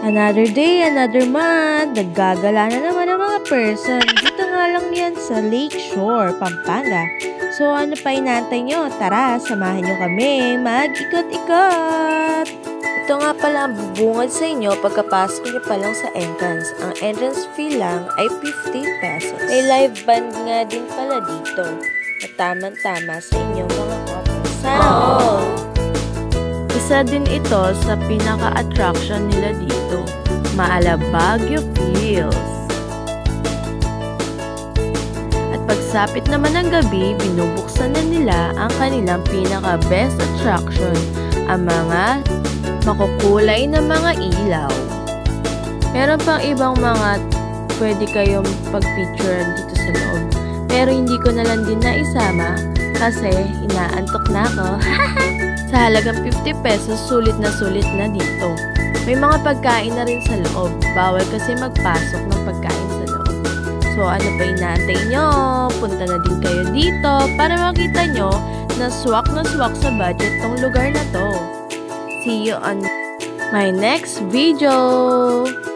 Another day, another month, naggagala na naman ang mga person. Dito nga lang yan sa Lakeshore, Pampanga. So ano pa inaantay nyo? Tara, samahan nyo kami mag-ikot-ikot! Ito nga pala ang bubungad sa inyo pagkapasok nyo pa lang sa entrance. Ang entrance fee lang ay 50 pesos. May live band nga din pala dito. Na tamang-tama sa inyong mga couple sound. Isa din ito sa pinaka-attraction nila dito, Maala Baguio Feels. At pagsapit naman ng gabi, binubuksan na nila ang kanilang pinaka-best attraction, ang mga makukulay na mga ilaw. Meron pang ibang mga pwede kayong pag-picturean dito sa loob, pero hindi ko na lang din naisama kasi inaantok na ako. Sa halagang 50 pesos, sulit na dito. May mga pagkain na rin sa loob. Bawal kasi magpasok ng pagkain sa loob. So ano pa inaantay nyo? Punta na din kayo dito para makita nyo na swak sa budget tong lugar na to. See you on my next video!